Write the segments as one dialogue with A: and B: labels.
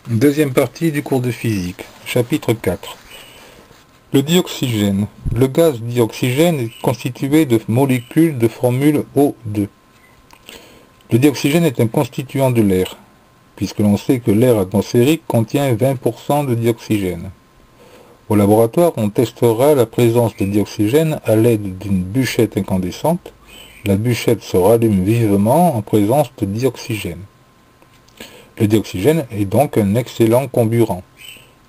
A: Deuxième partie du cours de physique, chapitre 4. Le dioxygène. Le gaz dioxygène est constitué de molécules de formule O2. Le dioxygène est un constituant de l'air, puisque l'on sait que l'air atmosphérique contient 20% de dioxygène. Au laboratoire, on testera la présence de dioxygène à l'aide d'une bûchette incandescente. La bûchette se rallume vivement en présence de dioxygène. Le dioxygène est donc un excellent comburant.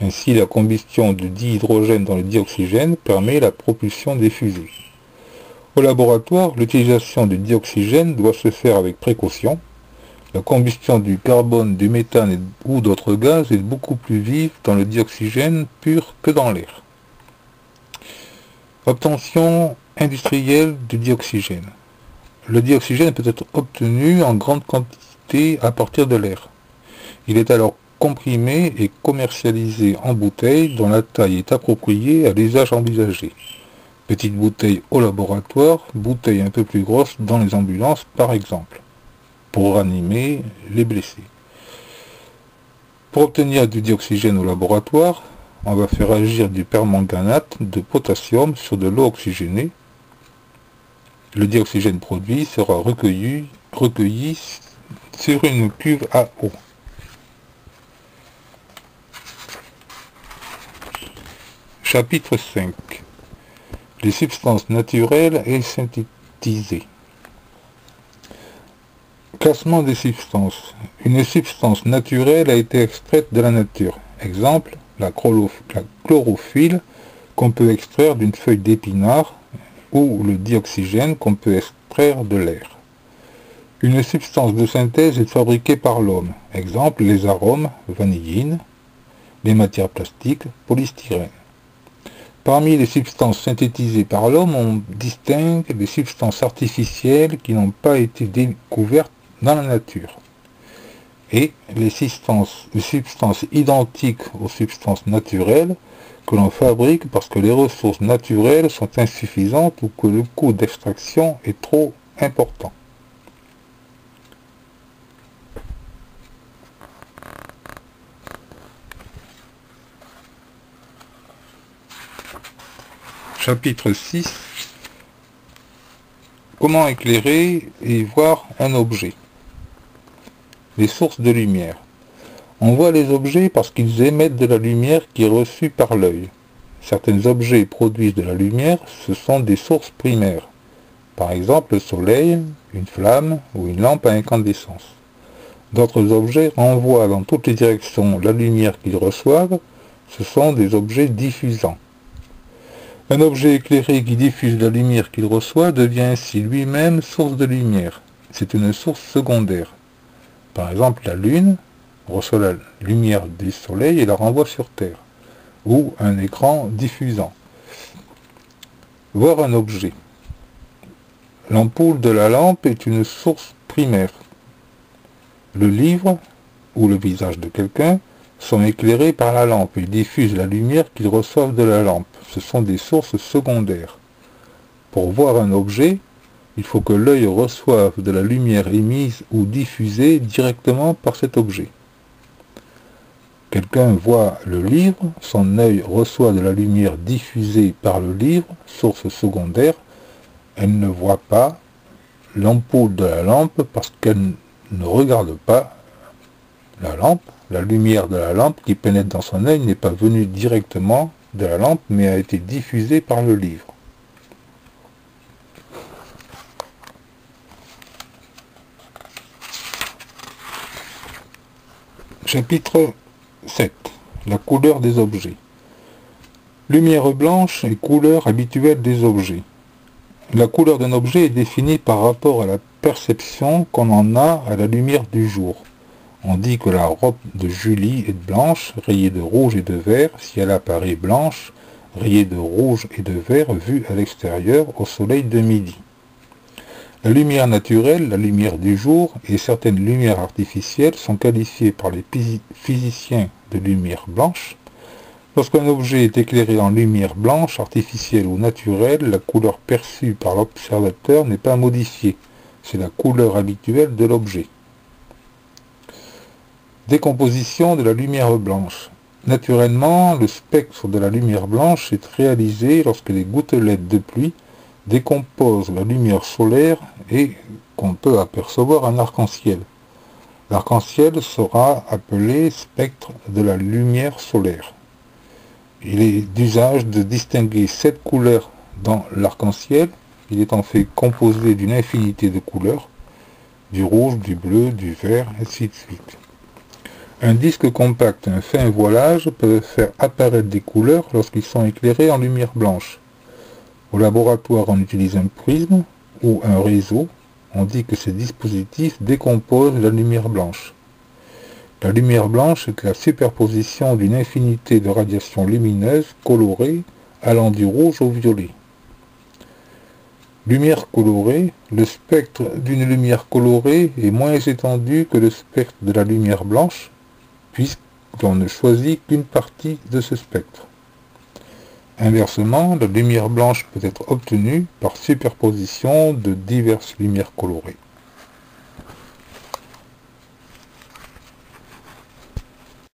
A: Ainsi, la combustion du dihydrogène dans le dioxygène permet la propulsion des fusées. Au laboratoire, l'utilisation du dioxygène doit se faire avec précaution. La combustion du carbone, du méthane ou d'autres gaz est beaucoup plus vive dans le dioxygène pur que dans l'air. Obtention industrielle du dioxygène. Le dioxygène peut être obtenu en grande quantité à partir de l'air. Il est alors comprimé et commercialisé en bouteilles dont la taille est appropriée à l'usage envisagé. Petite bouteille au laboratoire, bouteille un peu plus grosse dans les ambulances par exemple, pour ranimer les blessés. Pour obtenir du dioxygène au laboratoire, on va faire agir du permanganate de potassium sur de l'eau oxygénée. Le dioxygène produit sera recueilli sur une cuve à eau. Chapitre 5. Les substances naturelles et synthétisées. Classement des substances. Une substance naturelle a été extraite de la nature. Exemple, la chlorophylle qu'on peut extraire d'une feuille d'épinard ou le dioxygène qu'on peut extraire de l'air. Une substance de synthèse est fabriquée par l'homme. Exemple, les arômes, vanilline, les matières plastiques, polystyrène. Parmi les substances synthétisées par l'homme, on distingue les substances artificielles qui n'ont pas été découvertes dans la nature et les substances identiques aux substances naturelles que l'on fabrique parce que les ressources naturelles sont insuffisantes ou que le coût d'extraction est trop important. Chapitre 6. Comment éclairer et voir un objet. Les sources de lumière. On voit les objets parce qu'ils émettent de la lumière qui est reçue par l'œil. Certains objets produisent de la lumière, ce sont des sources primaires. Par exemple le soleil, une flamme ou une lampe à incandescence. D'autres objets renvoient dans toutes les directions la lumière qu'ils reçoivent, ce sont des objets diffusants. Un objet éclairé qui diffuse la lumière qu'il reçoit devient ainsi lui-même source de lumière. C'est une source secondaire. Par exemple, la Lune reçoit la lumière du Soleil et la renvoie sur Terre, ou un écran diffusant. Voir un objet. L'ampoule de la lampe est une source primaire. Le livre ou le visage de quelqu'un sont éclairés par la lampe et diffusent la lumière qu'ils reçoivent de la lampe. Ce sont des sources secondaires. Pour voir un objet, il faut que l'œil reçoive de la lumière émise ou diffusée directement par cet objet. Quelqu'un voit le livre, son œil reçoit de la lumière diffusée par le livre, source secondaire. Elle ne voit pas l'ampoule de la lampe parce qu'elle ne regarde pas la lampe. La lumière de la lampe qui pénètre dans son œil n'est pas venue directement de la lampe, mais a été diffusée par le livre. Chapitre 7. La couleur des objets. Lumière blanche et couleur habituelle des objets. La couleur d'un objet est définie par rapport à la perception qu'on en a à la lumière du jour. On dit que la robe de Julie est blanche, rayée de rouge et de vert, si elle apparaît blanche, rayée de rouge et de vert, vue à l'extérieur au soleil de midi. La lumière naturelle, la lumière du jour et certaines lumières artificielles sont qualifiées par les physiciens de lumière blanche. Lorsqu'un objet est éclairé en lumière blanche, artificielle ou naturelle, la couleur perçue par l'observateur n'est pas modifiée. C'est la couleur habituelle de l'objet. Décomposition de la lumière blanche. Naturellement, le spectre de la lumière blanche est réalisé lorsque les gouttelettes de pluie décomposent la lumière solaire et qu'on peut apercevoir un arc-en-ciel. L'arc-en-ciel sera appelé spectre de la lumière solaire. Il est d'usage de distinguer 7 couleurs dans l'arc-en-ciel. Il est en fait composé d'une infinité de couleurs, du rouge, du bleu, du vert, ainsi de suite. Un disque compact et un fin voilage peuvent faire apparaître des couleurs lorsqu'ils sont éclairés en lumière blanche. Au laboratoire, on utilise un prisme ou un réseau. On dit que ces dispositifs décomposent la lumière blanche. La lumière blanche est la superposition d'une infinité de radiations lumineuses colorées allant du rouge au violet. Lumière colorée. Le spectre d'une lumière colorée est moins étendu que le spectre de la lumière blanche, puisqu'on ne choisit qu'une partie de ce spectre. Inversement, la lumière blanche peut être obtenue par superposition de diverses lumières colorées.